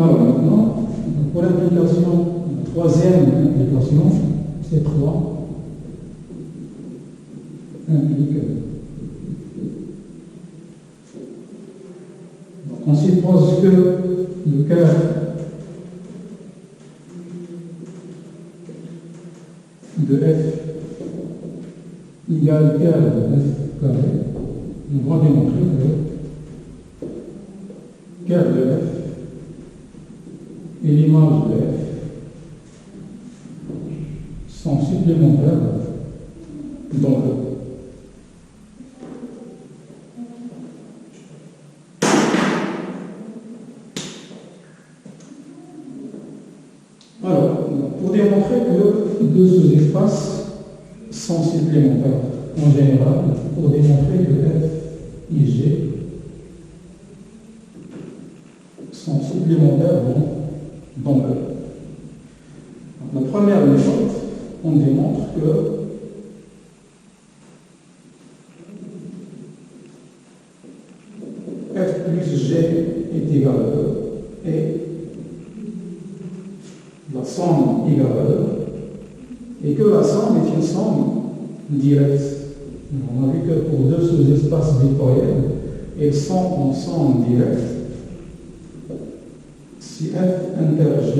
Alors maintenant, pour l'application, la troisième application, c'est 3, implique. Donc on suppose que le cœur de f égale cœur de f carré. Nous allons démontrer que cœur de f et l'image de f sont supplémentaires dans le. Alors, pour démontrer que deux sous-espaces sont supplémentaires en général, pour démontrer que f et g sont supplémentaires dans le. La première méthode, on démontre que f plus g est égal à e et la somme égale à e et que la somme est une somme directe. On a vu que pour deux sous-espaces vectoriels, elles sont en somme directe si f inter g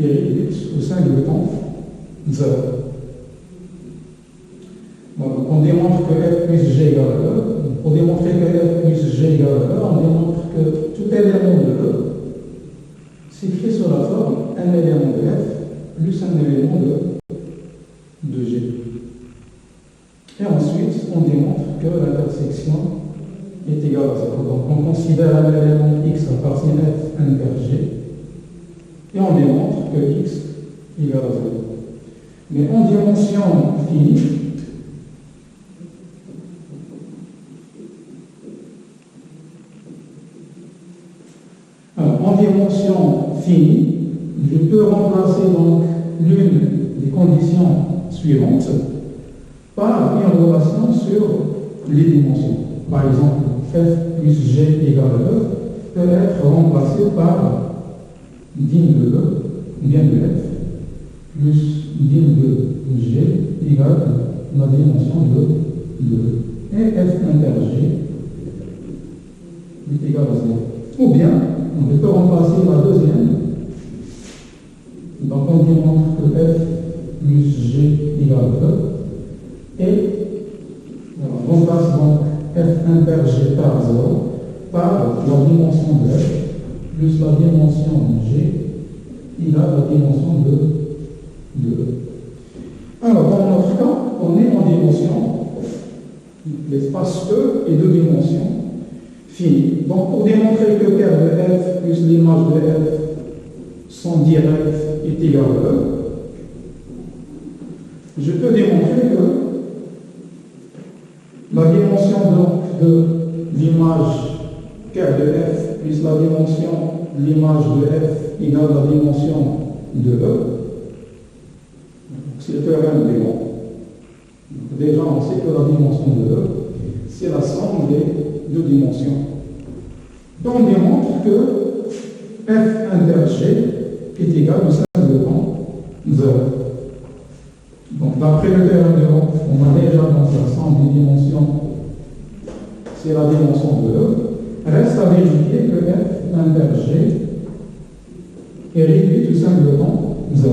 est réduite au singleton 0. Bon, donc on démontre que f plus g égale à e. Pour démontrer que f plus g égale à e, on démontre que tout élément de e s'écrit sur la forme un élément de f plus un élément de g. Et ensuite, on démontre que l'intersection est égale à 0. Donc on considère un élément x appartient à f inter g et on démontre que x égale à 0. Mais en dimension finie, je peux remplacer donc l'une des conditions suivantes par une relation sur les dimensions. Par exemple, f plus g égale à e peut être remplacé par din de e, bien de f, plus din de g égale la dimension de e. Et f inter g est égal à 0. Ou bien, on peut remplacer la deuxième. Donc on démontre que f plus g égale à e et on remplace donc f inter g par 0 par la dimension de f plus la dimension de g égale la dimension de e. Alors dans notre cas, on est en dimension, l'espace E est de dimension finie. Donc pour démontrer que cœur de f plus l'image de f sont directs est égal à e, je peux démontrer que la dimension donc de l'image cœur de f plus la dimension de l'image de f égale la dimension de e. C'est le théorème des rangs. Déjà, on sait que la dimension de e, c'est la somme des deux dimensions. Donc, on démontre que f inter g est égal au simplement 0. Donc, d'après le théorème de Hopf, on a déjà donc la somme des dimensions, c'est la dimension de e. Reste à vérifier que f inter g est réduit tout simplement 0.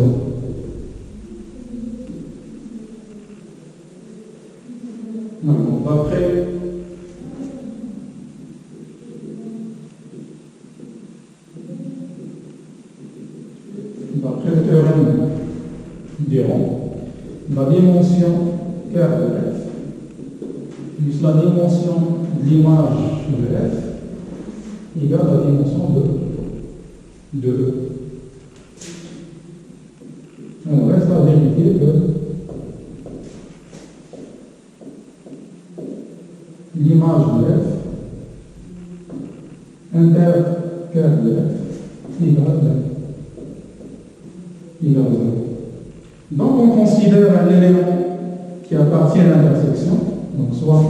Donc, d'après le théorème d'Héron, la dimension cœur de f plus la dimension de l'image de f égale la dimension de e. On reste à vérifier que l'image de f inter cœur de f égale 0. Donc on considère un élément qui appartient à l'intersection, donc soit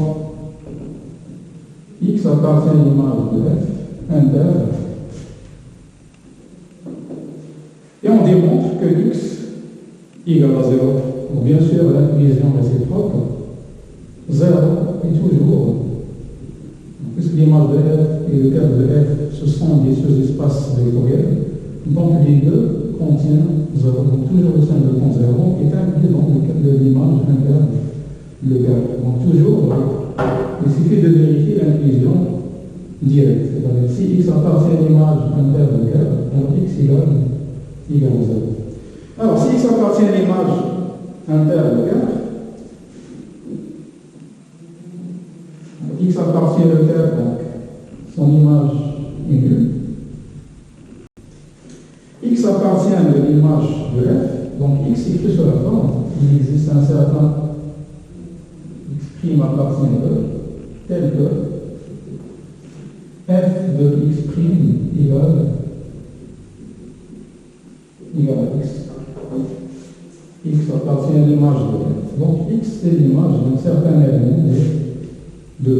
x appartient à l'image de f inter que x égale à 0. Donc, bien sûr, l'inclusion réciproque, 0 est toujours, puisque l'image de f et le terme de f, ce sont des sous-espaces vectoriels, donc les deux contiennent 0. Donc, toujours le symbole 0 est inclus dans l'image interne, le gap. Donc, toujours, il suffit de vérifier l'inclusion directe. C'est-à-dire, si x appartient à l'image interne de gap, donc x égale 0. Alors, si x appartient à l'image interne de gap, x appartient au terme, donc son image est nulle. X appartient à l'image de f, donc x écrit sur la forme, il existe un certain x' appartient à e, tel que f de x' égale à x. X appartient à l'image de f. Donc x c'est l'image d'un certain élément de e.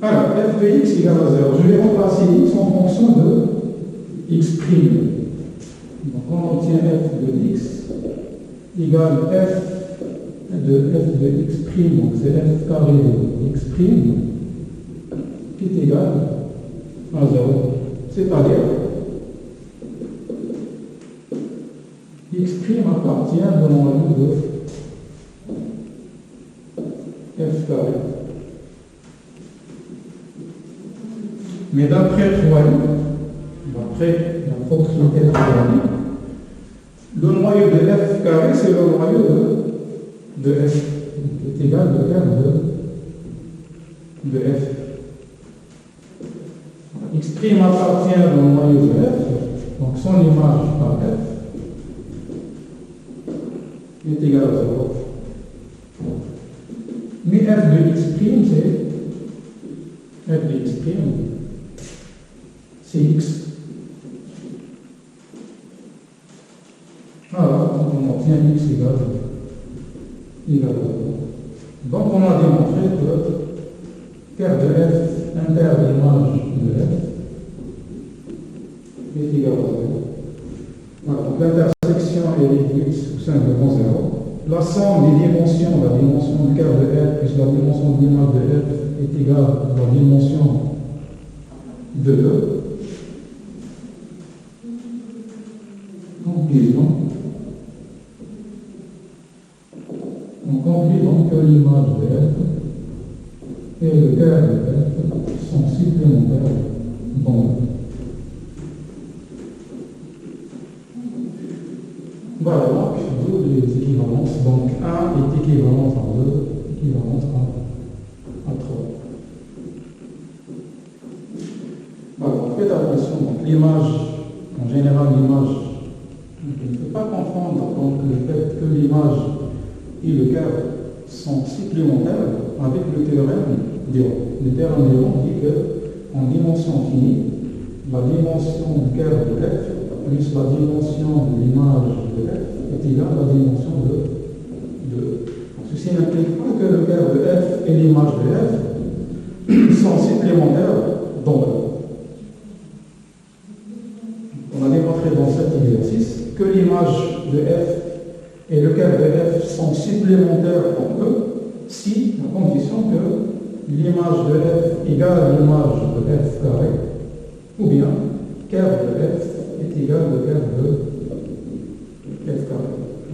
Alors, f de x égale à 0. Je vais remplacer x en fonction de x'. Donc, on obtient f de x égale f de x', donc c'est f carré de x', qui est égal à 0. C'est-à-dire, x' appartient au noyau de f carré. Mais d'après la propriété de Troyer, le noyau de f carré, c'est le noyau de f, qui est égal au terme de f. X' appartient au noyau de f, donc son image par f est égale à 0. Mais f de x', c'est x. Alors, on obtient x égale à 0. Donc, on a démontré que ker de f inter l'image de f est égal à 0. Voilà, donc l'intersection est réduite au simplement 0. La somme des dimensions, la dimension du ker de f plus la dimension de l'image de f est égale à la dimension de e. Conclusion. On conclut donc que l'image de f et le ker de f sont supplémentaires dans E. Voilà donc deux les équivalences. Donc 1 est équivalent à 2, équivalent à 3. Voilà, donc faites attention. Donc l'image, en général l'image, il ne faut pas confondre donc, le fait que l'image et le ker sont supplémentaires avec le théorème d'Héron. Le théorème d'Héron dit qu'en dimension finie, la dimension du ker de f plus la dimension de l'image de f est égale à la dimension de E. Ceci n'implique pas que le ker de f et l'image de f sont supplémentaires dans E. On a démontré dans cet exercice que l'image de f et le ker de f sont supplémentaires dans E si, à condition que l'image de f égale à l'image de f carré, ou bien ker de f est égal au ker de f carré.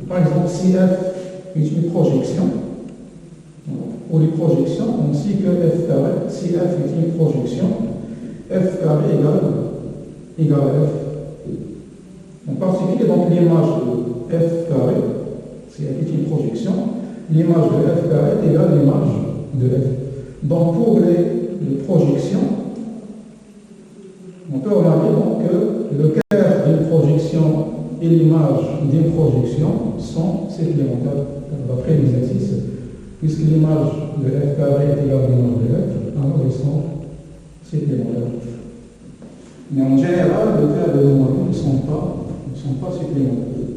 Par exemple, si f est une projection, pour les projections, on sait que f carré, si f est une projection, f carré égale à f. En particulier, donc l'image de f carré, si f est une projection, l'image de f carré est égale à l'image de f. Donc pour les projections, on peut remarquer donc que le ker d'une projection et l'image d'une projection sont supplémentaires d'après l'exercice, puisque l'image de f carré est égale à l'image de f, alors ils sont supplémentaires. Mais en général, le cas de nos moyens ne sont pas supplémentaires.